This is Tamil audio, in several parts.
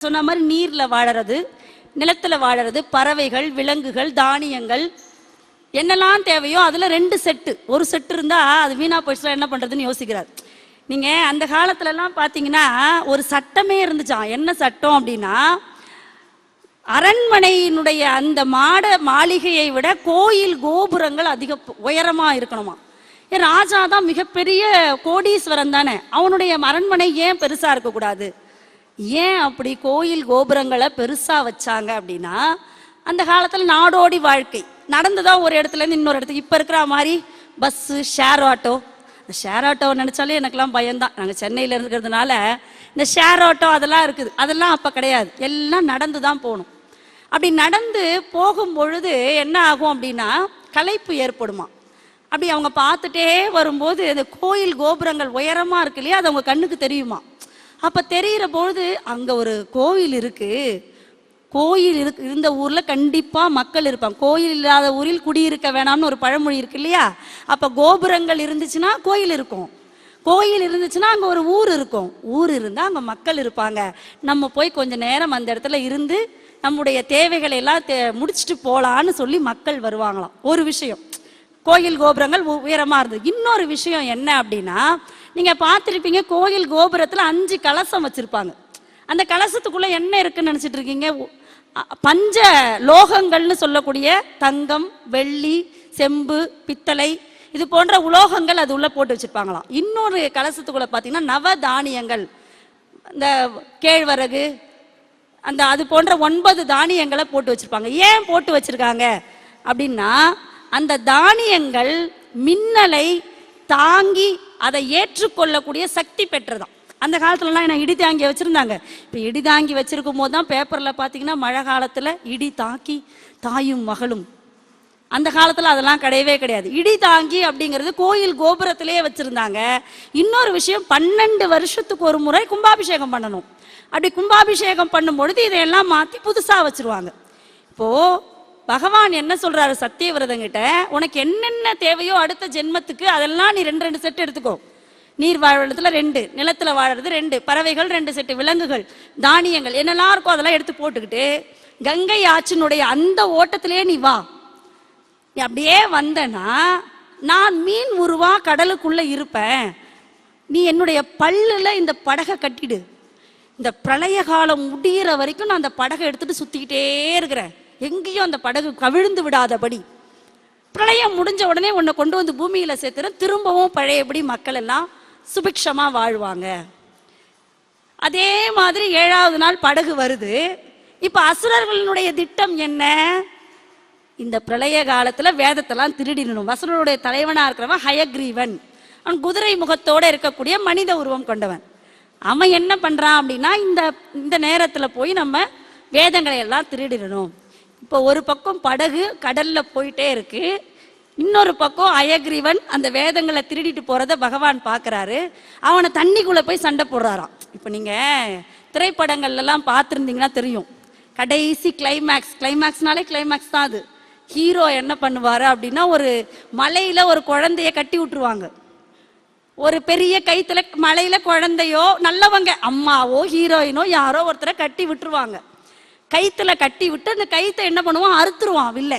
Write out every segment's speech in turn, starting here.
சொன்ன மாதிரி நீர்ல வாழறது, நிலத்துல வாழறது, பறவைகள், விலங்குகள், தானியங்கள் என்னெல்லாம் தேவையோ அதுல 2 செட்டு. ஒரு செட்டு இருந்தா அது வீணா போயிடுச்சுனா என்ன பண்றதுன்னு யோசிக்கிறார். நீங்க அந்த காலத்துல எல்லாம் பாத்தீங்கன்னா ஒரு சட்டமே இருந்துச்சாம். என்ன சட்டம் அப்படின்னா, அரண்மனையினுடைய அந்த மாளிகையை விட கோயில் கோபுரங்கள் அதிக உயரமா இருக்கணுமா. ராஜா தான் மிகப்பெரிய கோடீஸ்வரன் தானே, அவனுடைய அரண்மனை ஏன் பெருசா இருக்கக்கூடாது? ஏன் அப்படி கோயில் கோபுரங்களை பெருசா வச்சாங்க அப்படின்னா, அந்த காலத்துல நாடோடி வாழ்க்கை நடந்துதான் ஒரு இடத்துல இருந்து இன்னொரு இடத்துக்கு. இப்ப இருக்கிற மாதிரி பஸ்ஸு, ஷேர் ஆட்டோ நினைச்சாலே எனக்கெல்லாம் பயம்தான். நாங்க சென்னையில இருக்கிறதுனால இந்த ஷேர் ஆட்டோ அதெல்லாம் இருக்குது, அதெல்லாம் அப்ப கிடையாது. எல்லாம் நடந்துதான் போகணும். அப்படி நடந்து போகும் பொழுது என்ன ஆகும் அப்படின்னா களைப்பு ஏற்படுமா. அப்படி அவங்க பார்த்துட்டே வரும்போது இந்த கோயில் கோபுரங்கள் உயரமா இருக்கு இல்லையா, அது அவங்க கண்ணுக்கு தெரியுமா. அப்ப தெரிகிற பொழுது அங்க ஒரு கோயில் இருக்கு, இருந்த ஊர்ல கண்டிப்பா மக்கள் இருப்பாங்க. கோயில் இல்லாத ஊரில் குடியிருக்க வேணாம்னு ஒரு பழமொழி இருக்கு இல்லையா. அப்ப கோபுரங்கள் இருந்துச்சுன்னா கோயில் இருக்கும், கோயில் இருந்துச்சுன்னா அங்க ஒரு ஊர் இருக்கும், ஊர் இருந்தா அங்க மக்கள் இருப்பாங்க. நம்ம போய் கொஞ்ச நேரம் அந்த இடத்துல இருந்து நம்முடைய தேவைகளை எல்லாம் முடிச்சுட்டு போலான்னு சொல்லி மக்கள் வருவாங்களாம். ஒரு விஷயம், கோயில் கோபுரங்கள் உயரமா இருந்தது. இன்னொரு விஷயம் என்ன அப்படின்னா, நீங்க பார்த்துருப்பீங்க கோயில் கோபுரத்துல 5 கலசம் வச்சிருப்பாங்க. அந்த கலசத்துக்குள்ள என்ன இருக்குன்னு நினைச்சிட்டு இருக்கீங்க? பஞ்ச லோகங்கள்னு சொல்லக்கூடிய தங்கம், வெள்ளி, செம்பு, பித்தளை இது போன்ற உலோகங்கள் அது உள்ள போட்டு வச்சிருப்பாங்களாம். இன்னொரு கலசத்துக்குள்ள பாத்தீங்கன்னா நவ தானியங்கள், இந்த கேழ்வரகு, அந்த அது போன்ற 9 தானியங்களை போட்டு வச்சிருப்பாங்க. ஏன் போட்டு வச்சிருக்காங்க அப்படின்னா, அந்த தானியங்கள் மின்னலை தாங்கி அதை ஏற்றுக்கொள்ளக்கூடிய சக்தி பெற்றதாம். அந்த காலத்துலலாம் என்ன இடி தாங்கி வச்சிருந்தாங்க. இப்போ இடி தாங்கி வச்சிருக்கும் போது தான் பேப்பர்ல பார்த்தீங்கன்னா மழை காலத்துல இடி தாக்கி தாயும் மகளும். அந்த காலத்துல அதெல்லாம் கிடையவே கிடையாது. இடி தாங்கி அப்படிங்கிறது கோயில் கோபுரத்திலேயே வச்சிருந்தாங்க. இன்னொரு விஷயம், 12 வருஷத்துக்கு ஒரு முறை கும்பாபிஷேகம் பண்ணணும். அப்படி கும்பாபிஷேகம் பண்ணும் பொழுது இதையெல்லாம் மாத்தி புதுசா வச்சிருவாங்க. இப்போ பகவான் என்ன சொல்றாரு சத்தியவிரதங்கிட்ட, உனக்கு என்னென்ன தேவையோ அடுத்த ஜென்மத்துக்கு அதெல்லாம் நீ 2 செட் எடுத்துக்கோ. நீர் வாழ்றதுல 2, நிலத்துல வாழறது 2, பறவைகள் 2 செட்டு, விலங்குகள், தானியங்கள் என்னெல்லாம் இருக்கோ அதெல்லாம் எடுத்து போட்டுக்கிட்டு கங்கை ஆற்றினுடைய அந்த ஓட்டத்திலே நீ வா. நீ அப்படியே வந்தனா நான் மீன் உருவா கடலுக்குள்ள இருப்பேன். நீ என்னுடைய பல்லுல இந்த படகை கட்டிடு. இந்த பிரளய காலம் முடிகிற வரைக்கும் நான் அந்த படகை எடுத்துட்டு சுத்திக்கிட்டே இருக்கிறேன், எங்கேயும் அந்த படகு கவிழ்ந்து விடாதபடி. பிரளயம் முடிஞ்ச உடனே உன்னை கொண்டு வந்து பூமியில சேர்த்துற, திரும்பவும் பழையபடி மக்கள் எல்லாம் சுபிக்ஷமா வாழ்வாங்க. அதே மாதிரி 7வது நாள் படகு வருது. இப்ப அசுரர்களுடைய திட்டம் என்ன? இந்த பிரளய காலத்துல வேதத்தெல்லாம் திருடிடணும். அசுரனுடைய தலைவனா இருக்கிறவன் ஹயக்ரீவன், அவன் குதிரை முகத்தோட இருக்கக்கூடிய மனித உருவம் கொண்டவன். அவன் என்ன பண்றான் அப்படின்னா, இந்த நேரத்துல போய் நம்ம வேதங்களை எல்லாம் திருடிடணும். இப்போ ஒரு பக்கம் படகு கடல்ல போயிட்டே இருக்கு, இன்னொரு பக்கம் அயக்ரீவன் அந்த வேதங்களை திருடிட்டு போறத பகவான் பாக்குறாரு. அவனை தண்ணிக்குள்ள போய் சண்டை போடுறாராம். இப்ப நீங்க திரைப்படங்கள்ல எல்லாம் பார்த்துருந்தீங்கன்னா தெரியும், கடைசி கிளைமேக்ஸ்னாலே கிளைமேக்ஸ் தான் அது. ஹீரோ என்ன பண்ணுவாரு அப்படின்னா, ஒரு மலையில ஒரு குழந்தைய கட்டி விட்டுருவாங்க. ஒரு பெரிய கைத்துல மலையில குழந்தையோ, நல்லவங்க அம்மாவோ ஹீரோயினோ யாரோ ஒருத்தரை கட்டி விட்டுருவாங்க. கைத்துல கட்டி விட்டு அந்த கைத்தை என்ன பண்ணுவான், அறுத்துருவான் வில்ல.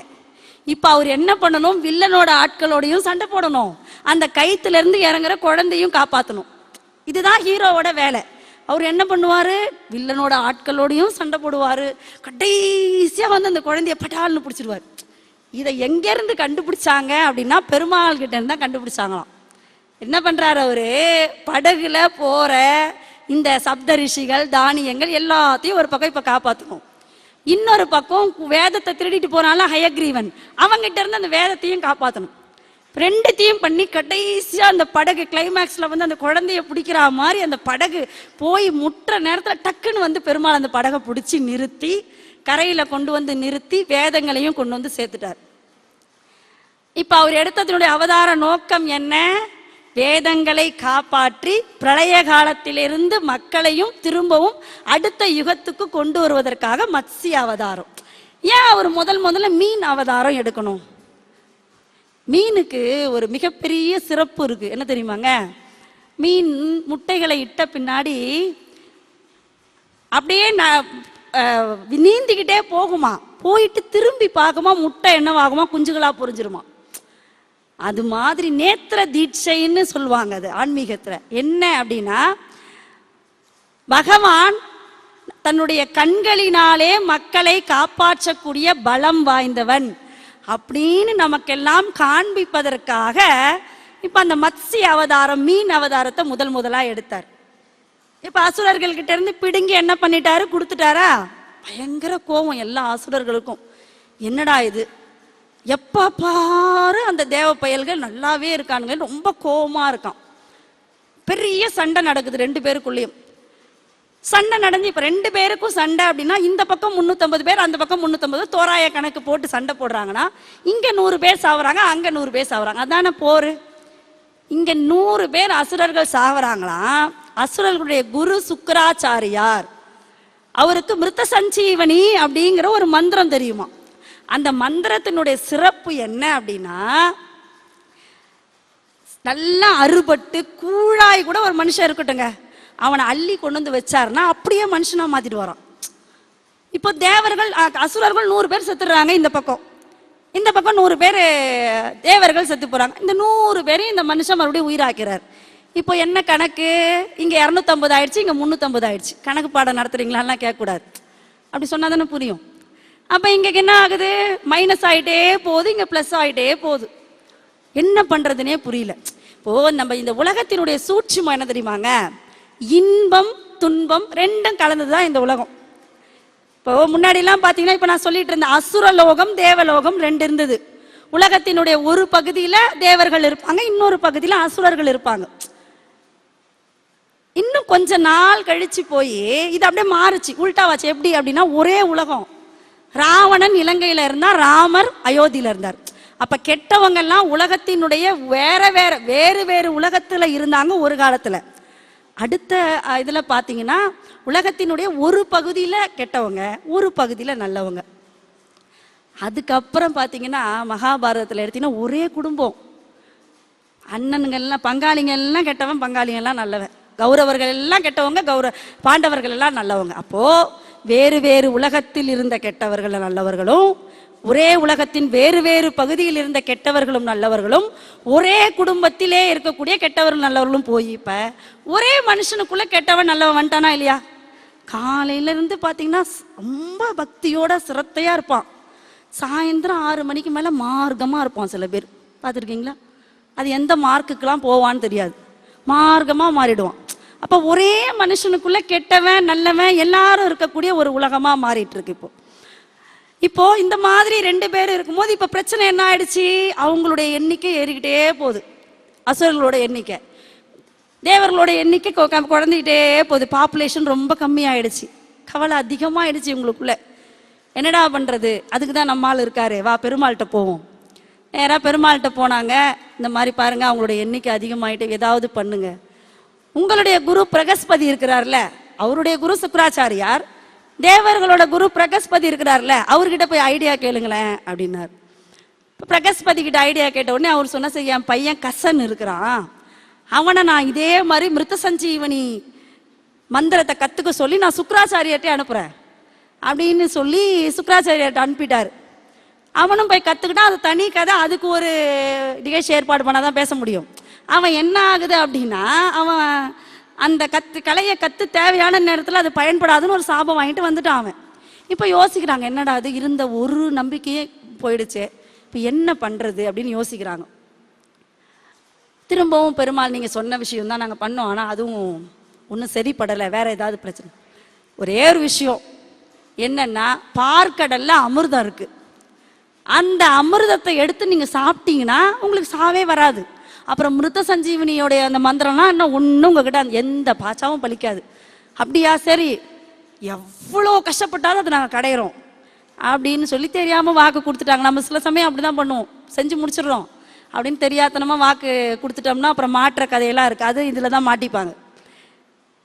இப்ப அவர் என்ன பண்ணணும், வில்லனோட ஆட்களோடையும் சண்டை போடணும், அந்த கைத்துல இருந்து இறங்குற குழந்தையும் காப்பாற்றணும். இதுதான் ஹீரோவோட வேலை. அவர் என்ன பண்ணுவாரு, வில்லனோட ஆட்களோடையும் சண்டை போடுவாரு, கடைசியா வந்து அந்த குழந்தைய பட்டால்னு பிடிச்சிருவாரு. இதை எங்க இருந்து கண்டுபிடிச்சாங்க அப்படின்னா, பெருமாள் கிட்ட இருந்தா கண்டுபிடிச்சாங்களாம். என்ன பண்றாரு அவரு, படகுல போற இந்த சப்த ரிஷிகள், தானியங்கள் எல்லாத்தையும் ஒரு பக்கம் இப்ப காப்பாற்றணும். இன்னொரு பக்கம் வேதத்தை திருடிட்டு போனால ஹயக்ரீவன், அவங்கிட்ட இருந்து அந்த வேதத்தையும் காப்பாற்றணும். 2த்தையும் பண்ணி கடைசியா அந்த படகு கிளைமேக்ஸ்ல வந்து அந்த குழந்தைய பிடிக்கிற மாதிரி அந்த படகு போய் முட்டுற நேரத்துல டக்குன்னு வந்து பெருமாள் அந்த படகை பிடிச்சி நிறுத்தி கரையில கொண்டு வந்து நிறுத்தி வேதங்களையும் கொண்டு வந்து சேர்த்துட்டார். இப்ப அவர் எடுத்ததனுடைய அவதார நோக்கம் என்ன? வேதங்களை காப்பாற்றி பிரளய காலத்திலிருந்து மக்களையும் திரும்பவும் அடுத்த யுகத்துக்கு கொண்டு வருவதற்காக மத்ஸ்ய அவதாரம். ஏன் அவர் முதல்ல மீன் அவதாரம் எடுக்கணும்? மீனுக்கு ஒரு மிகப்பெரிய சிறப்பு இருக்கு, என்ன தெரியுமாங்க? மீன் முட்டைகளை இட்ட பின்னாடி அப்படியே நீந்திக்கிட்டே போகுமா, போயிட்டு திரும்பி பார்க்குமா, முட்டை என்னவாகுமா, குஞ்சுகளா பொரிஞ்சிருமா. அது மாதிரி நேத்திர தீட்சைன்னு சொல்லுவாங்க. அது ஆன்மீகத்துல என்ன அப்படின்னா, பகவான் தன்னுடைய கண்களினாலே மக்களை காப்பாற்றக்கூடிய பலம் வாய்ந்தவன் அப்படின்னு நமக்கெல்லாம் காண்பிப்பதற்காக இப்ப அந்த மத்ஸ்ய அவதாரம், மீன் அவதாரத்தை முதலா எடுத்தார். இப்ப அசுரர்கள் கிட்ட இருந்து பிடுங்கி என்ன பண்ணிட்டாரு, கொடுத்துட்டாரா. பயங்கர கோபம் எல்லா அசுரர்களுக்கும். என்னடா இது, எப்ப பாரு அந்த தேவ பயல்கள் நல்லாவே இருக்கானுங்க, ரொம்ப கோபமா இருக்கான். பெரிய சண்டை நடக்குது ரெண்டு பேருக்குள்ளேயும். சண்டை நடந்து இப்ப ரெண்டு பேருக்கும் சண்டை அப்படின்னா, இந்த பக்கம் 350 பேர், அந்த பக்கம் 350, தோராய கணக்கு போட்டு சண்டை போடுறாங்கன்னா, இங்க 100 பேர் சாவறாங்க, அங்க 100 பேர் சாவறாங்க. அதான போரு. இங்க 100 பேர் அசுரர்கள் சாவறாங்களாம். அசுரர்களுடைய குரு சுக்கராச்சாரியார், அவருக்கு மிருத்த சஞ்சீவனி அப்படிங்கிற ஒரு மந்திரம் தெரியுமா. அந்த மந்திரத்தினுடைய சிறப்பு என்ன அப்படின்னா, நல்லா அறுபட்டு கூழாய் கூட ஒரு மனுஷன் இருக்கட்டுங்க, அவனை அள்ளி கொண்டு வந்து வச்சாருன்னா அப்படியே மனுஷனா மாத்திட்டு வரான். இப்போ தேவர்கள் அசுரர்கள் 100 பேர் செத்துடுறாங்க, இந்த பக்கம் 100 பேர் தேவர்கள் செத்து போறாங்க. இந்த 100 பேரையும் இந்த மனுஷன் மறுபடியும் உயிராக்கிறார். இப்போ என்ன கணக்கு, இங்க 250 ஆயிடுச்சு, இங்க 350 ஆயிடுச்சு. கணக்கு பாடம் நடத்துறீங்களா கேட்கக்கூடாது, அப்படி சொன்னா தானே புரியும். அப்ப இங்க என்ன ஆகுது, மைனஸ் ஆயிட்டே போகுது, இங்க பிளஸ் ஆயிட்டே போகுது. என்ன பண்றதுனே புரியல. இப்போ நம்ம இந்த உலகத்தினுடைய சூட்சுமம் என்ன தெரியுமாங்க, இன்பம் துன்பம் ரெண்டும் கலந்துதான் இந்த உலகம். இப்போ முன்னாடி எல்லாம் பாத்தீங்கன்னா, இப்ப நான் சொல்லிட்டு இருந்தேன், அசுரலோகம் தேவலோகம் ரெண்டு இருந்தது. உலகத்தினுடைய ஒரு பகுதியில தேவர்கள் இருப்பாங்க, இன்னொரு பகுதியில அசுரர்கள் இருப்பாங்க. இன்னும் கொஞ்ச நாள் கழிச்சு போய் இது அப்படியே மாறுச்சு, உல்டாவாச்சு. எப்படி அப்படின்னா, ஒரே உலகம். ராவணன் இலங்கையில இருந்தா, ராமர் அயோத்தியில இருந்தார். அப்ப கெட்டவங்க எல்லாம் உலகத்தினுடைய வேறு வேறு உலகத்துல இருந்தாங்க ஒரு காலத்துல. அடுத்த இதுல பாத்தீங்கன்னா, உலகத்தினுடைய ஒரு பகுதியில கெட்டவங்க, ஒரு பகுதியில நல்லவங்க. அதுக்கப்புறம் பாத்தீங்கன்னா, மகாபாரதத்துல எடுத்தீங்கன்னா ஒரே குடும்பம், அண்ணனுங்கள்லாம் பங்காளிங்கள்லாம் கெட்டவன், பங்காளிங்கள்லாம் நல்லவன். கௌரவர்கள் எல்லாம் கெட்டவங்க, பாண்டவர்கள் எல்லாம் நல்லவங்க. அப்போ வேறு வேறு உலகத்தில் இருந்த கெட்டவர்கள் நல்லவர்களும், ஒரே உலகத்தின் வேறு வேறு பகுதியில் இருந்த கெட்டவர்களும் நல்லவர்களும், ஒரே குடும்பத்திலே இருக்கக்கூடிய கெட்டவர்கள் நல்லவர்களும் போய் இப்ப ஒரே மனுஷனுக்குள்ள கெட்டவன் நல்லவன் வந்துட்டானா இல்லையா. காலையில இருந்து பாத்தீங்கன்னா ரொம்ப பக்தியோட சிரத்தையா இருப்பான், சாயந்தரம் 6 மணிக்கு மேல மார்க்கமா இருப்பான். சில பேர் பார்த்துருக்கீங்களா, அது எந்த மார்க்குக்கெல்லாம் போவான்னு தெரியாது, மார்க்கமா மாறிடுவான். அப்ப ஒரே மனுஷனுக்குள்ள கெட்டவன் நல்லவன் எல்லாரும் இருக்கக்கூடிய ஒரு உலகமா மாறிட்டு இருக்கு. இப்போ இந்த மாதிரி ரெண்டு பேர் இருக்கும்போது இப்ப பிரச்சனை என்ன ஆயிடுச்சு, அவங்களுடைய எண்ணிக்கை ஏறிக்கிட்டே போகுது. அசுரர்களோட எண்ணிக்கை, தேவர்களோட எண்ணிக்கை குறைஞ்சிக்கிட்டே போகுது. பாப்புலேஷன் ரொம்ப கம்மி ஆயிடுச்சு, கவலை அதிகமாயிடுச்சு இவங்களுக்குள்ள. என்னடா பண்றது, அதுக்கு தான் நம்மால் இருக்காரு, வா பெருமாள்கிட்ட போவோம். நேராக பெருமாள்கிட்ட போனாங்க. இந்த மாதிரி பாருங்க, அவங்களுடைய எண்ணிக்கை அதிகமாயிட்டு, ஏதாவது பண்ணுங்க. உங்களுடைய குரு பிரகஸ்பதி இருக்கிறார்ல, அவருடைய குரு சுக்கராச்சாரியார், தேவர்களோட குரு பிரகஸ்பதி இருக்கிறார்ல, அவர்கிட்ட போய் ஐடியா கேளுங்களேன் அப்படின்னார். பிரகஸ்பதி கிட்ட ஐடியா கேட்ட உடனே அவர் சொன்ன, செய்ய என் பையன் கசன் இருக்கிறான், அவனை நான் இதே மாதிரி மிருத்த சஞ்சீவனி மந்திரத்தை கத்துக்க சொல்லி நான் சுக்கராச்சாரியர்கிட்ட அனுப்புறேன் அப்படின்னு சொல்லி சுக்கராச்சாரியர்கிட்ட அனுப்பிட்டார். அவனும் போய் கத்துக்கிட்டான். அது தனி கதை, அதுக்கு ஒரு நிகழ்ச்சி ஏற்பாடு பண்ணாதான் பேச முடியும். அவன் என்ன ஆகுது அப்படின்னா, அவன் அந்த கலையை கத்து தேவையான நேரத்தில் அது பயன்படாதுன்னு ஒரு சாபம் வாங்கிட்டு வந்துட்டான் அவன். இப்போ யோசிக்கிறாங்க, என்னடா அது இருந்த ஒரு நம்பிக்கையே போயிடுச்சு, இப்போ என்ன பண்றது அப்படின்னு யோசிக்கிறாங்க. திரும்பவும் பெருமாள், நீங்க சொன்ன விஷயம் தான் நாங்க பண்ணோம், ஆனா அதுவும் ஒன்றும் சரிப்படலை, வேற ஏதாவது பிரச்சனை. ஒரே ஒரு விஷயம் என்னன்னா, பார்க்கடல்ல அமிர்தம் இருக்கு, அந்த அமிர்தத்தை எடுத்து நீங்க சாப்பிட்டீங்கன்னா உங்களுக்கு சாவே வராது. அப்புறம் மிருத்த சஞ்சீவனியோடைய அந்த மந்திரம்லாம் இன்னும் ஒன்றும் உங்ககிட்ட எந்த பாச்சாவும் பலிக்காது. அப்படியா, சரி, எவ்வளோ கஷ்டப்பட்டாலும் அதை நாங்கள் கடையிறோம் அப்படின்னு சொல்லி தெரியாம வாக்கு கொடுத்துட்டாங்க. நம்ம சில சமயம் அப்படிதான் பண்ணுவோம், செஞ்சு முடிச்சிடுறோம் அப்படின்னு தெரியாதனமா வாக்கு கொடுத்துட்டோம்னா அப்புறம் மாற்ற கதையெல்லாம் இருக்கு, அது இதுல தான் மாட்டிப்பாங்க.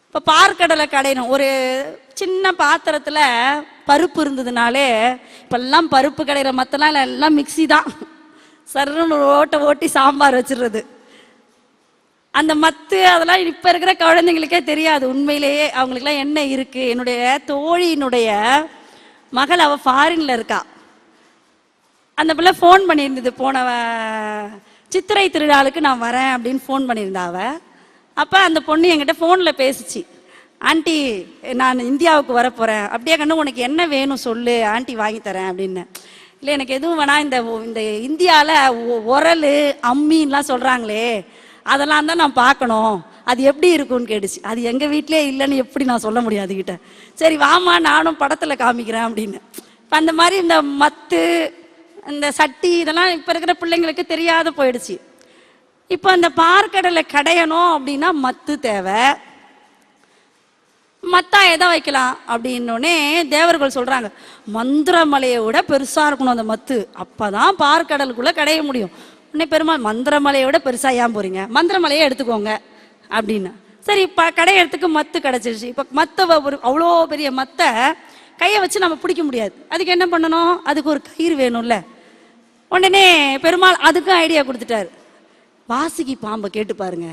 இப்போ பார்க்கடலை கடையணும், ஒரு சின்ன பாத்திரத்துல பருப்பு இருந்ததுனாலே, இப்பெல்லாம் பருப்பு கடையிற மத்தெல்லாம் எல்லாம் மிக்சி தான், சர்ன்னு ஓட்டி சாம்பார் வச்சிடுறது. அந்த மத்து அதெல்லாம் இப்ப இருக்கிற குழந்தைங்களுக்கே தெரியாது. உண்மையிலேயே அவங்களுக்குலாம் என்ன இருக்கு. என்னுடைய தோழியினுடைய மகள் அவ ஃபாரின்ல இருக்கா. அந்த பிள்ளை ஃபோன் பண்ணியிருந்தது, போன சித்திரை திருவிழாவுக்கு நான் வரேன் அப்படின்னு ஃபோன் பண்ணியிருந்தா அவ. அப்போ அந்த பொண்ணு என்கிட்ட ஃபோனில் பேசிச்சு, ஆண்டி நான் இந்தியாவுக்கு வர போகிறேன், அப்படியே கண்ணு உனக்கு என்ன வேணும் சொல்லு, ஆண்டி வாங்கி தரேன் அப்படின்னு. இல்லை எனக்கு எதுவும் வேணா, இந்த இந்தியாவில் உரல் அம்மின்லாம் சொல்கிறாங்களே அதெல்லாம் தான் நான் பார்க்கணும், அது எப்படி இருக்கும்னு கேட்டுச்சு. அது எங்கள் வீட்டிலே இல்லைன்னு எப்படி நான் சொல்ல முடியாது கிட்ட. சரி வாமா நானும் படத்தில் காமிக்கிறேன் அப்படின்னு. இப்போ அந்த மாதிரி இந்த மத்து இந்த சட்டி இதெல்லாம் இப்போ இருக்கிற பிள்ளைங்களுக்கு தெரியாத போயிடுச்சு. இப்போ அந்த பார்க்கடலை கடையணும் அப்படின்னா மத்து தேவை. மத்தா எதை வைக்கலாம் அப்படின்னோடனே தேவர்கள் சொல்றாங்க, மந்திரமலையை விட பெருசா இருக்கணும் அந்த மத்து, அப்பதான் பார்க்கடலுக்குள்ள கடைய முடியும். உடனே பெருமாள், மந்திரமலையை விட பெருசா ஏன் போறீங்க, மந்திரமலையை எடுத்துக்கோங்க அப்படின்னு. சரி கடையறதுக்கு மத்து கிடைச்சிருச்சு. இப்போ மத்த அவ்வளோ பெரிய மத்தை கையை வச்சு நம்ம பிடிக்க முடியாது. அதுக்கு என்ன பண்ணணும், அதுக்கு ஒரு கயிறு வேணும்ல. உடனே பெருமாள் அதுக்கும் ஐடியா கொடுத்துட்டாரு. வாசுகி பாம்பை கேட்டு பாருங்க,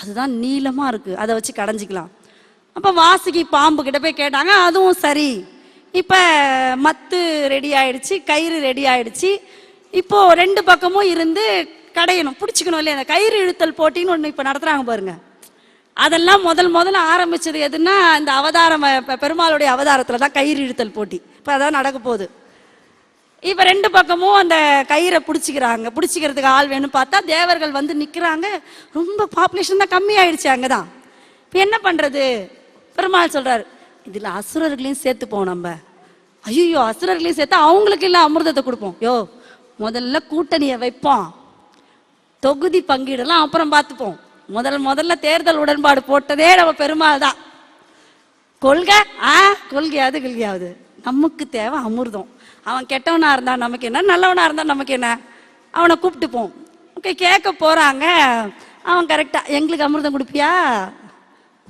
அதுதான் நீளமா இருக்கு, அதை வச்சு கடைஞ்சிக்கலாம். அப்ப வாசுகி பாம்பு கிட்ட போய் கேட்டாங்க, அதுவும் சரி. இப்ப மத்து ரெடி ஆயிடுச்சு, கயிறு ரெடி ஆயிடுச்சு. இப்போ ரெண்டு பக்கமும் இருந்து கடையணும், பிடிச்சிக்கணும் இல்லையா. அந்த கயிறு இழுத்தல் போட்டின்னு ஒண்ணு இப்ப நடத்துறாங்க பாருங்க. அதெல்லாம் முதல்ல ஆரம்பிச்சது எதுன்னா இந்த அவதாரம், பெருமாளுடைய அவதாரத்துல தான் கயிறு இழுத்தல் போட்டி. இப்ப அதான் நடக்க போகுது. இப்ப ரெண்டு பக்கமும் அந்த கயிறை பிடிச்சிக்கிறாங்க. பிடிச்சிக்கிறதுக்கு ஆள் வேணும் பார்த்தா தேவர்கள் வந்து நிக்கிறாங்க. ரொம்ப பாப்புலேஷன் தான் கம்மி ஆயிடுச்சு அங்கதான். இப்ப என்ன பண்றது, பெருமாள் சொல்றாரு, இதுல அசுரர்களையும் சேர்த்துப்போம் நம்ம. ஐயோ அசுரர்களையும் சேர்த்தா அவங்களுக்கு இல்ல அமிர்தத்தை கொடுப்போம். யோ முதல்ல கூட்டணியை வைப்போம், தொகுதி பங்கீடெல்லாம் அப்புறம் பார்த்துப்போம். முதல்ல தேர்தல் உடன்பாடு போட்டதே நம்ம பெருமாள் தான். கொள்கையாவது நமக்கு தேவை அமிர்தம். அவன் கெட்டவனா இருந்தா நமக்கு என்ன, நல்லவனா இருந்தா நமக்கு என்ன, அவனை கூப்பிட்டுப்போம். ஓகே கேட்க போறாங்க. அவன் கரெக்டா, எங்களுக்கு அமிர்தம் கொடுப்பியா,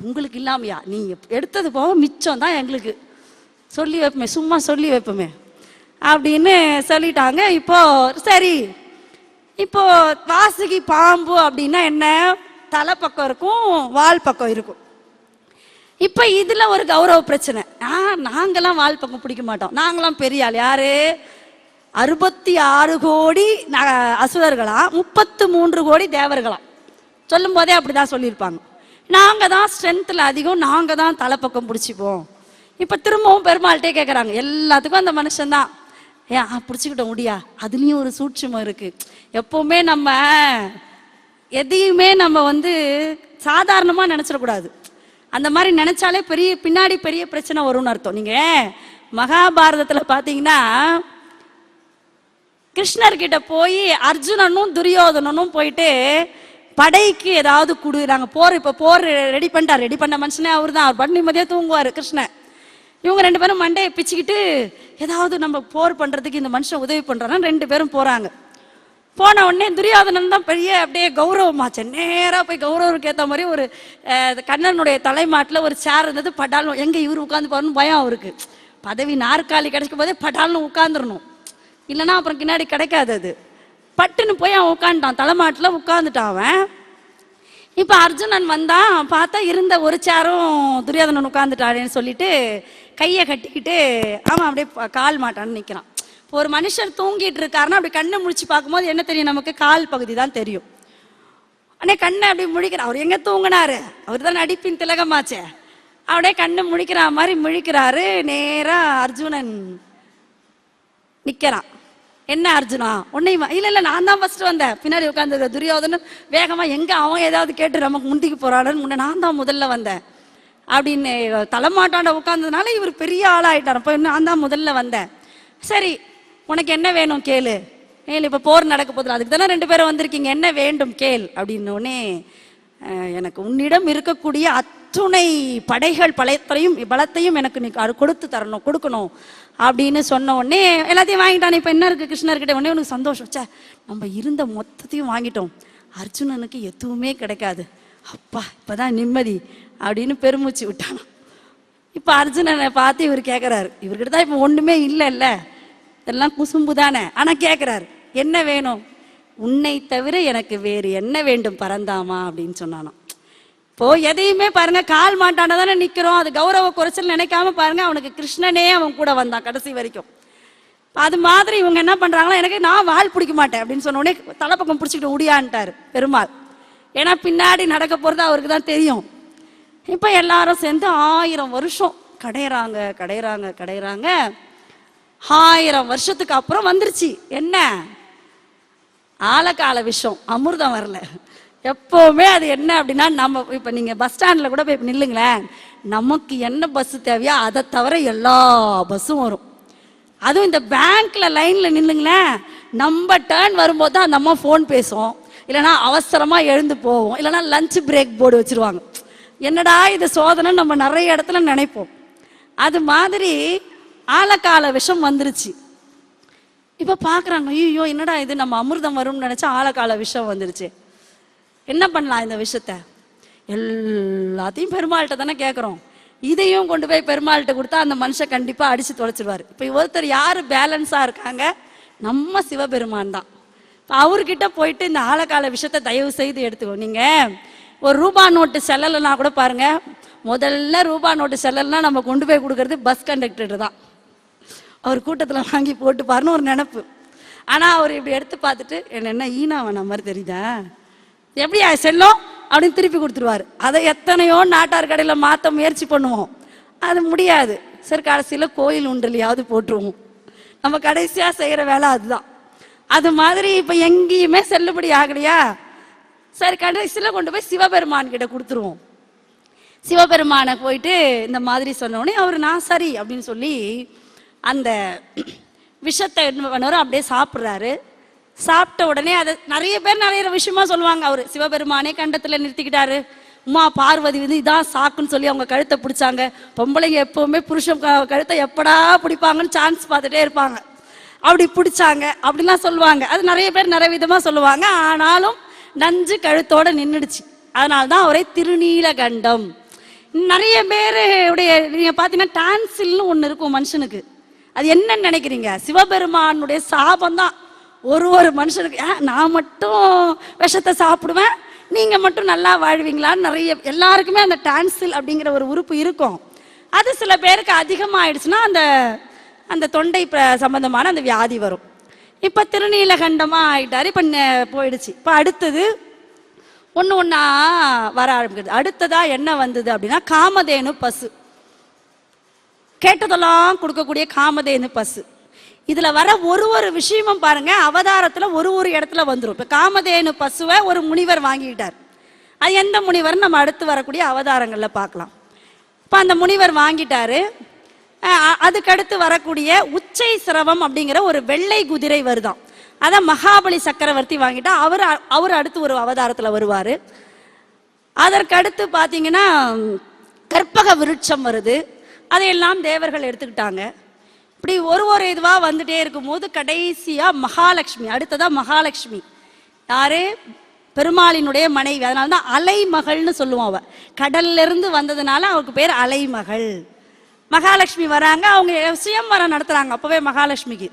உங்களுக்கு இல்லாமையா, நீ எடுத்தது போக மிச்சம் தான் எங்களுக்கு, சொல்லி வைப்போமே, சும்மா சொல்லி வைப்போமே அப்படின்னு சொல்லிட்டாங்க. இப்போ சரி, இப்போ வாசுகி பாம்பு அப்படின்னா என்ன, தலை பக்கம் இருக்கும், வால் பக்கம் இருக்கும். இப்ப இதுல ஒரு கௌரவ பிரச்சனை. நாங்கெல்லாம் வால் பக்கம் பிடிக்க மாட்டோம், நாங்கெல்லாம் பெரிய ஆள். யாரு, 66 கோடி அசுரர்களாம், 33 கோடி தேவர்களாம். சொல்லும் போதே அப்படிதான் சொல்லியிருப்பாங்க. நாங்க தான் ஸ்ட்ரென்த்ல அதிகம், நாங்க தான் தலைப்பக்கம் பிடிச்சிப்போம். இப்ப திரும்பவும் பெருமாள்கிட்டே கேட்கறாங்க, எல்லாத்துக்கும் அந்த மனுஷன் தான். பிடிச்சிக்கிட்ட முடியா, அதுலயும் ஒரு சூட்சுமம் இருக்கு. எப்பவுமே நம்ம எதையுமே நம்ம வந்து சாதாரணமா நினைச்சிடக்கூடாது. அந்த மாதிரி நினைச்சாலே பின்னாடி பெரிய பிரச்சனை வரும்னு அர்த்தம். நீங்க மகாபாரதத்துல பாத்தீங்கன்னா கிருஷ்ணர்கிட்ட போய் அர்ஜுனனும் துரியோதனனும் போயிட்டு படைக்கு ஏதாவது கொடு, நாங்க போர் ரெடி பண்ண மனுஷனே அவரு தான். அவர் பண்ணி மதியம் தூங்குவாரு கிருஷ்ணன். இவங்க ரெண்டு பேரும் மண்டையை பிச்சுக்கிட்டு ஏதாவது நம்ம போர் பண்றதுக்கு இந்த மனுஷன் உதவி பண்றான்னு 2 பேரும் போறாங்க. போன உடனே துரியோதனன் தான் பெரிய அப்படியே கௌரவமாச்சு. நேரா போய் கௌரவருக்கு ஏற்ற மாதிரி ஒரு கண்ணனுடைய தலைமாட்டில் ஒரு சேர் இருந்தது. படாலும் எங்க இவரு உட்காந்து போறன்னு பயம் அவருக்கு. பதவி நாற்காலி கிடைக்கும் போதே படாலும் உட்காந்துடணும், இல்லைன்னா அப்புறம் பின்னாடி கிடைக்காது. அது பட்டுன்னு போய் அவன் உட்காந்துட்டான், தலைமாட்டில் உட்காந்துட்டான் அவன். இப்ப அர்ஜுனன் வந்தான், பார்த்தா இருந்த ஒரு சேரும் துரியோதனன் உட்காந்துட்டானேன்னு சொல்லிட்டு கையை கட்டிக்கிட்டு அவன் அப்படியே கால் மாட்டான்னு நிக்கிறான். இப்போ ஒரு மனுஷர் தூங்கிட்டு இருக்காருன்னா அப்படி கண்ணை முழிச்சு பார்க்கும்போது என்ன தெரியும், நமக்கு கால் பகுதி தான் தெரியும். அண்ணே கண்ணை அப்படி முழிக்கிறார். அவர் எங்க தூங்கினாரு, அவர் தான் நடிப்பின் திலகமாச்சே. அப்படியே கண்ணை முழிக்கிற மாதிரி முழிக்கிறாரு. நேரா அர்ஜுனன் நிக்கிறான். என்ன அர்ஜுனா உன்னையுமா, இல்ல நான் தான் ஃபர்ஸ்ட் வந்தேன், பின்னாடி உட்காந்து துரியோதனன் வேகமா எங்க அவன் ஏதாவது கேட்டு நமக்கு முந்திக்கு போறான்னு முன்ன நான் தான் முதல்ல வந்தேன் அப்படின்னு தலைமாட்டாண்ட உட்கார்ந்ததுனால இவர் பெரிய ஆளாயிட்டார். அப்ப நான் தான் முதல்ல வந்தேன். சரி உனக்கு என்ன வேணும் கேளு, இப்ப போர் நடக்க போதும், அதுக்கு தானே 2 பேரும் வந்திருக்கீங்க, என்ன வேண்டும் கேள் அப்படின்னோடனே, எனக்கு உன்னிடம் இருக்கக்கூடிய அத்துணை படைகள் பலத்தையும் எனக்கு நீ கொடுக்கணும் அப்படின்னு சொன்ன உடனே எல்லாத்தையும் வாங்கிட்டான். இப்ப என்ன இருக்கு கிருஷ்ணர்கிட்ட, உடனே உனக்கு சந்தோஷம், சே நம்ம இருந்த மொத்தத்தையும் வாங்கிட்டோம், அர்ஜுனனுக்கு எதுவுமே கிடைக்காது, அப்பா இப்பதான் நிம்மதி அப்படின்னு பெருமூச்சு விட்டானா. இப்ப அர்ஜுனனை பார்த்து இவர் கேட்கிறாரு, இவர்கிட்ட தான் இப்ப ஒண்ணுமே இல்லைல்ல, இதெல்லாம் குசும்பு தானே, ஆனா கேட்கிறாரு என்ன வேணும். உன்னை தவிர எனக்கு வேறு என்ன வேண்டும் பரந்தாமா அப்படின்னு சொன்னானாம். இப்போ எதையுமே பாருங்க, கால் மாட்டான தானே நிக்கிறோம், அது கௌரவ குறைச்சல் நினைக்காம பாருங்க, அவனுக்கு கிருஷ்ணனே அவன் கூட வந்தான் கடைசி வரைக்கும். அது மாதிரி இவங்க என்ன பண்றாங்களா, எனக்கு நான் வால் பிடிக்க மாட்டேன் அப்படின்னு சொன்ன உடனே தலைப்பக்கம் பிடிச்சிக்கிட்டு உடியான்ட்டாரு பெருமாள். ஏன்னா பின்னாடி நடக்க போறது அவருக்கு தான் தெரியும். இப்ப எல்லாரும் சேர்ந்து 1000 வருஷம் கடையிறாங்க கடையிறாங்க கடையிறாங்க. 1000 வருஷத்துக்கு அப்புறம் வந்துருச்சு என்ன, ஆழகால விஷம், அமிர்தம் வரல. எப்பவுமே அது என்ன அப்படின்னா, நம்ம இப்ப நீங்க பஸ் ஸ்டாண்ட்ல கூட போய் நில்லுங்களேன், நமக்கு என்ன பஸ் தேவையோ அதை தவிர எல்லா பஸ்ஸும் வரும். அதுவும் இந்த பேங்க்ல லைன்ல நில்லுங்களேன், நம்ம டேர்ன் வரும்போது தான் அந்த அம்மா ஃபோன் பேசும், இல்லைன்னா அவசரமா எழுந்து போவோம், இல்லைன்னா லஞ்ச் பிரேக் போர்டு வச்சிருவாங்க. என்னடா இது சோதனை நம்ம நிறைய இடத்துல நினைப்போம். அது மாதிரி ஆழகால விஷம் வந்துருச்சு. இப்ப பாக்குறாங்க, ஐயோ என்னடா இது, நம்ம அமிர்தம் வரும்னு நினைச்சா ஆழகால விஷம் வந்துருச்சு, என்ன பண்ணலாம் இந்த விஷயத்த? எல்லாத்தையும் பெருமாள்கிட்ட தானே கேட்குறோம், இதையும் கொண்டு போய் பெருமாள்கிட்ட கொடுத்தா அந்த மனுஷன் கண்டிப்பா அடிச்சு தொலைச்சிருவாரு. இப்ப ஒருத்தர் யாரு பேலன்ஸா இருக்காங்க, நம்ம சிவபெருமான் தான். அவர்கிட்ட போயிட்டு இந்த ஆழகால விஷயத்த தயவு செய்து எடுத்துக்கோ. நீங்க ஒரு ரூபா நோட்டு செல்லலைன்னா கூட பாருங்க, முதல்ல ரூபா நோட்டு செல்லலைன்னா நம்ம கொண்டு போய் கொடுக்கறது பஸ் கண்டக்டர் தான். அவர் கூட்டத்தில் வாங்கி போட்டு பாருன்னு ஒரு நினப்பு. ஆனா அவர் இப்படி எடுத்து பார்த்துட்டு என்ன ஈனாவன மாதிரி தெரியுதா, எப்படியா செல்லும் அப்படின்னு திருப்பி கொடுத்துருவாரு. அதை எத்தனையோ நாட்டார் கடையில் மாற்ற முயற்சி பண்ணுவோம், அது முடியாது. சரி கடைசியில் கோயில் உண்டலையாவது போட்டுருவோம். நம்ம கடைசியா செய்யற வேலை அதுதான். அது மாதிரி இப்ப எங்கேயுமே செல்லுபடி ஆகலையா, சரி கடைசியில் கொண்டு போய் சிவபெருமான் கிட்ட கொடுத்துருவோம். சிவபெருமானை போயிட்டு இந்த மாதிரி சொன்ன உடனே அவர் நான் சரி அப்படின்னு சொல்லி அந்த விஷத்தை என்ன பண்ணுவாரு, அப்படியே சாப்பிட்றாரு. சாப்பிட்ட உடனே அதை நிறைய பேர் நிறைய விஷயமா சொல்லுவாங்க. அவர் சிவபெருமானே கண்டத்துல நிறுத்திக்கிட்டாரு, உமா பார்வதி வந்து இதான் சாக்குன்னு சொல்லி அவங்க கழுத்தை பிடிச்சாங்க. பொம்பளைங்க எப்பவுமே புருஷன் கழுத்தை எப்படா பிடிப்பாங்கன்னு சான்ஸ் பார்த்துட்டே இருப்பாங்க, அப்படி பிடிச்சாங்க அப்படிலாம் சொல்லுவாங்க. அது நிறைய பேர் நிறைய விதமா சொல்லுவாங்க. ஆனாலும் நஞ்சு கழுத்தோட நின்றுடுச்சு. அதனால்தான் அவரை திருநீலகண்டம். நிறைய பேருடைய நீங்க பாத்தீங்கன்னா டான்சில்னு ஒண்ணு இருக்கும் மனுஷனுக்கு, அது என்னன்னு நினைக்கிறீங்க? சிவபெருமானுடைய சாபம் தான். ஒரு மனுஷனுக்கு நான் மட்டும் விஷத்தை சாப்பிடுவேன், நீங்க மட்டும் நல்லா வாழ்வீங்களான்னு நிறைய எல்லாருக்குமே அந்த டான்சில் அப்படிங்கிற ஒரு உறுப்பு இருக்கும். அது சில பேருக்கு அதிகமாயிடுச்சுன்னா அந்த அந்த தொண்டை சம்பந்தமான அந்த வியாதி வரும். இப்ப திருநீலகண்டமா ஆயிட்டாரு, இப்ப போயிடுச்சு. இப்ப அடுத்தது ஒண்ணா வர ஆரம்பிக்கிறது. அடுத்ததா என்ன வந்தது அப்படின்னா காமதேனு பசு, கேட்டதெல்லாம் கொடுக்கக்கூடிய காமதேனு பசு. இதுல வர ஒரு விஷயமும் பாருங்க அவதாரத்துல ஒரு இடத்துல வந்துடும். இப்ப காமதேனு பசுவை ஒரு முனிவர் வாங்கிட்டார். அது எந்த முனிவர் நம்ம அடுத்து வரக்கூடிய அவதாரங்கள்ல பார்க்கலாம். இப்ப அந்த முனிவர் வாங்கிட்டாரு. அதுக்கடுத்து வரக்கூடிய உச்சை சிரவம் அப்படிங்கிற ஒரு வெள்ளை குதிரை வருதான், அத மகாபலி சக்கரவர்த்தி வாங்கிட்டா அவர் அடுத்து ஒரு அவதாரத்துல வருவாரு. அதற்கடுத்து பாத்தீங்கன்னா கற்பக விருட்சம் வருது, அதையெல்லாம் தேவர்கள் எடுத்துக்கிட்டாங்க. இப்படி ஒரு இதுவா வந்துட்டே இருக்கும் போது கடைசியா மகாலட்சுமி, அடுத்ததா மகாலட்சுமி யாரு, பெருமாளினுடைய மனைவி. அதனாலதான் அலைமகள்னு சொல்லுவோம். அவ கடல்ல இருந்து வந்ததுனால அவருக்கு பேர் அலைமகள். மகாலட்சுமி வராங்க, அவங்க சுயம்வரம் நடத்துறாங்க. அப்பவே மகாலட்சுமிக்கு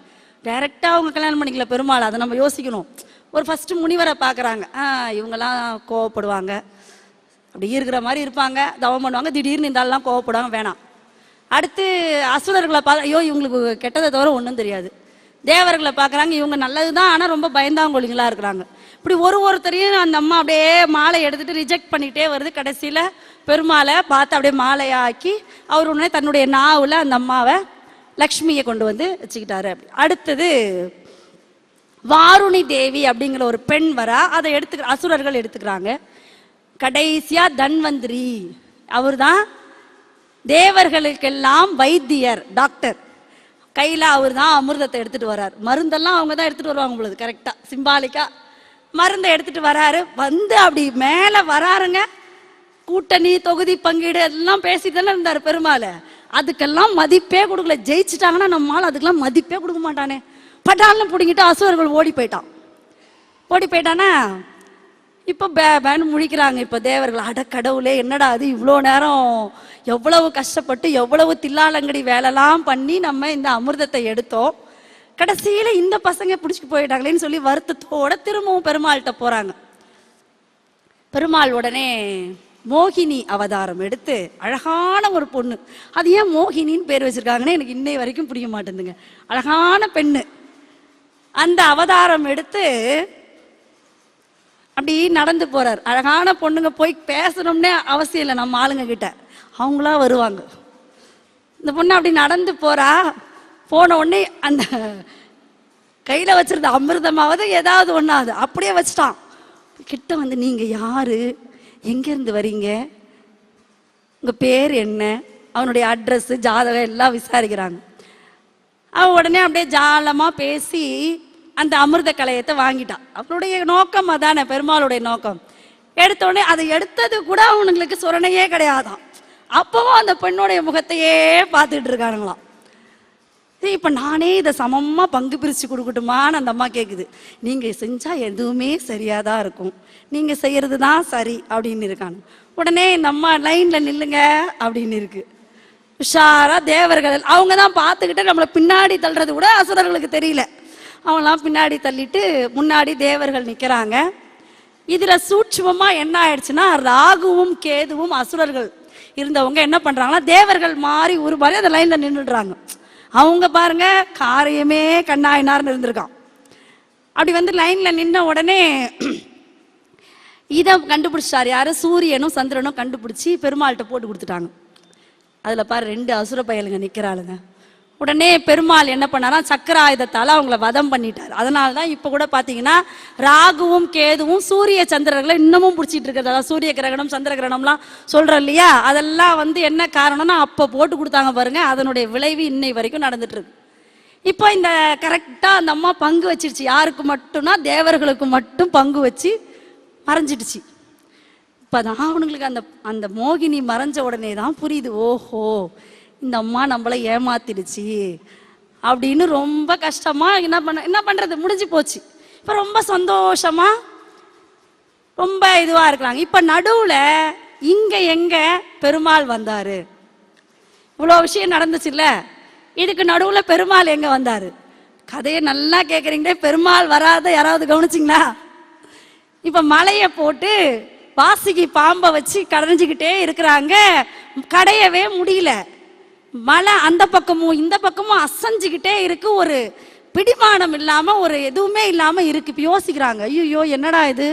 டைரக்டா அவங்க கல்யாணம் பண்ணிக்கல பெருமாள், அதை நம்ம யோசிக்கணும். ஒரு ஃபர்ஸ்ட் முனிவரை பாக்குறாங்க, இவங்கெல்லாம் கோவப்படுவாங்க, அப்படி இருக்கிற மாதிரி இருப்பாங்க, தவம் பண்ணுவாங்க, திடீர்னு இருந்தாலும் கோவப்படுவாங்க, வேணாம். அடுத்து அசுரர்களை பார்க்க, ஐயோ இவங்களுக்கு கெட்டதை தவிர ஒன்றும் தெரியாது. தேவர்களை பார்க்குறாங்க, இவங்க நல்லதுதான், ஆனால் ரொம்ப பயந்தாங்கொழிங்களா இருக்கிறாங்க. இப்படி ஒருத்தரையும் அந்த அம்மா அப்படியே மாலை எடுத்துட்டு ரிஜெக்ட் பண்ணிக்கிட்டே வருது. கடைசியில் பெருமாளை பார்த்து அப்படியே மாலையாக்கி அவர் உடனே தன்னுடைய நாவில் அந்த அம்மாவை லக்ஷ்மியை கொண்டு வந்து வச்சுக்கிட்டாரு. அடுத்தது வாருணி தேவி அப்படிங்கிற ஒரு பெண் வரா, அதை அசுரர்கள் எடுத்துக்கிறாங்க. கடைசியா தன்வந்திரி, அவர் தான் தேவர்களுக்கெல்லாம் வைத்தியர், டாக்டர். கையில அவர் தான் அமிர்தத்தை எடுத்துட்டு வர்றாரு. மருந்தெல்லாம் அவங்க தான் எடுத்துட்டு வருவாங்க பொழுது, கரெக்டா சிம்பாலிக்கா மருந்தை எடுத்துட்டு வராரு. வந்து அப்படி மேல வராருங்க, கூட்டணி தொகுதி பங்கீடு எல்லாம் பேசிட்டு தானே இருந்தாரு பெருமாள். அதுக்கெல்லாம் மதிப்பே கொடுக்கல. ஜெயிச்சுட்டாங்கன்னா நம்மளால அதுக்கெல்லாம் மதிப்பே கொடுக்க மாட்டானே. பட்டாலும் பிடிங்கிட்டு அசுரர்கள் ஓடி போயிட்டானா இப்போ பேன்னு முழிக்கிறாங்க. இப்போ தேவர்கள், அட கடவுளே என்னடா அது, இவ்வளோ நேரம் எவ்வளவு கஷ்டப்பட்டு எவ்வளவு தில்லாலங்கடி வேலைலாம் பண்ணி நம்ம இந்த அமிர்தத்தை எடுத்தோம், கடைசியில இந்த பசங்க பிடிச்சிட்டு போயிட்டாங்களேன்னு சொல்லி வருத்தத்தோட திரும்பவும் பெருமாள்கிட்ட போறாங்க. பெருமாள் உடனே மோகினி அவதாரம் எடுத்து, அழகான ஒரு பொண்ணு, அது ஏன் மோகினின்னு பேர் வச்சிருக்காங்கன்னு எனக்கு இன்னை வரைக்கும் புரிய மாட்டேங்குதுங்க. அழகான பெண்ணு அந்த அவதாரம் எடுத்து அப்படி நடந்து போறார். அழகான பொண்ணுங்க போய் பேசணும்னே அவசியம் இல்லை, நம்ம ஆளுங்க கிட்ட அவங்களா வருவாங்க. இந்த பொண்ணு அப்படி நடந்து போறா. போன உடனே அந்த கையில வச்சிருந்த அமிர்தமாவது ஏதாவது ஒண்ணாவது அப்படியே வச்சுட்டான். கிட்ட வந்து, நீங்க யாரு, எங்க இருந்து வரீங்க, உங்க பேர் என்ன, அவனுடைய அட்ரஸ் ஜாதகம் எல்லாம் விசாரிக்கிறாங்க. அவன் உடனே அப்படியே ஜாலமா பேசி அந்த அமிர்த கலையத்தை வாங்கிட்டான். அவனுடைய நோக்கம் அதானே, பெருமாளுடைய நோக்கம். எடுத்த உடனே அதை எடுத்தது கூட அவனுங்களுக்கு சொரணையே கிடையாதான். அப்பவும் அந்த பெண்ணுடைய முகத்தையே பார்த்துட்டு இருக்கானுங்களாம். இப்ப நானே இதை சமமா பங்கு பிரிச்சு கொடுக்கட்டுமான்னு அந்த அம்மா கேக்குது. நீங்க செஞ்சா எதுவுமே சரியாதான் இருக்கும், நீங்க செய்யறது தான் சரி அப்படின்னு இருக்காங்க. உடனே இந்த அம்மா லைன்ல நில்லுங்க அப்படின்னு இருக்கு. உஷாரா தேவர்கள் அவங்க தான் பார்த்துக்கிட்டு நம்மளை பின்னாடி தள்ளுறது கூட அசுரர்களுக்கு தெரியல. அவங்களாம் பின்னாடி தள்ளிட்டு முன்னாடி தேவர்கள் நிக்கிறாங்க. இதுல சூட்சுமமா என்ன ஆயிடுச்சுன்னா, ராகுவும் கேதுவும் அசுரர்கள் இருந்தவங்க என்ன பண்றாங்கன்னா, தேவர்கள் மாறி உருமாறி அந்த லைன்ல நின்றுடுறாங்க. அவங்க பாருங்க, காரியமே கண்ணாயினார்னு இருந்திருக்கான். அப்படி வந்து லைன்ல நின்ன உடனே இதை கண்டுபிடிச்சாரு யாரு, சூரியனும் சந்திரனும் கண்டுபிடிச்சி பெருமாள்கிட்ட போட்டு கொடுத்துட்டாங்க. அதுல பாரு 2 அசுர பயலுங்க நிக்கிறாளுங்க. உடனே பெருமாள் என்ன பண்ணாரா, சக்கராயுதத்தால அவங்கள வதம் பண்ணிட்டார். அதனாலதான் இப்ப கூட பாத்தீங்கன்னா ராகுவும் கேதுவும் சூரிய சந்திரர்களை இன்னமும் பிடிச்சிட்டு இருக்கிறது. அதாவது சூரிய கிரகணம் சந்திர கிரகணம்லாம் சொல்றோம் இல்லையா, அதெல்லாம் வந்து என்ன காரணம்னா அப்ப போட்டு கொடுத்தாங்க பாருங்க. அதனுடைய விளைவு இன்னை வரைக்கும் நடந்துட்டு இருக்கு. இப்போ இந்த கரெக்டா அந்த அம்மா பங்கு வச்சிருச்சு. யாருக்கு மட்டும்னா தேவர்களுக்கு மட்டும் பங்கு வச்சு மறைஞ்சிடுச்சு. இப்பதான் அவனுங்களுக்கு அந்த அந்த மோகினி மறைஞ்ச உடனே தான் புரியுது, ஓஹோ இந்த அம்மா நம்மளை ஏமாத்திடுச்சு அப்படின்னு. ரொம்ப கஷ்டமா என்ன பண்றது, முடிஞ்சு போச்சு. இப்ப ரொம்ப சந்தோஷமா ரொம்ப இதுவா இருக்கிறாங்க. இப்ப நடுவுல இங்க எங்க பெருமாள் வந்தாரு, இவ்வளவு விஷயம் நடந்துச்சுல்ல, இதுக்கு நடுவுல பெருமாள் எங்க வந்தாரு? கதையை நல்லா கேக்குறீங்களே, பெருமாள் வராத யாராவது கவனிச்சிங்களா? இப்ப மலைய போட்டு வாசிக்கு பாம்பை வச்சு கடைஞ்சுக்கிட்டே இருக்கிறாங்க, கடையவே முடியல. மலை அந்த பக்கமும் இந்த பக்கமும் அசைஞ்சுக்கிட்டே இருக்கு. ஒரு பிடிமானம் இல்லாம, ஒரு எதுவுமே இல்லாம இருக்கு. இப்ப யோசிக்கிறாங்க, ஐயோ என்னடா இது,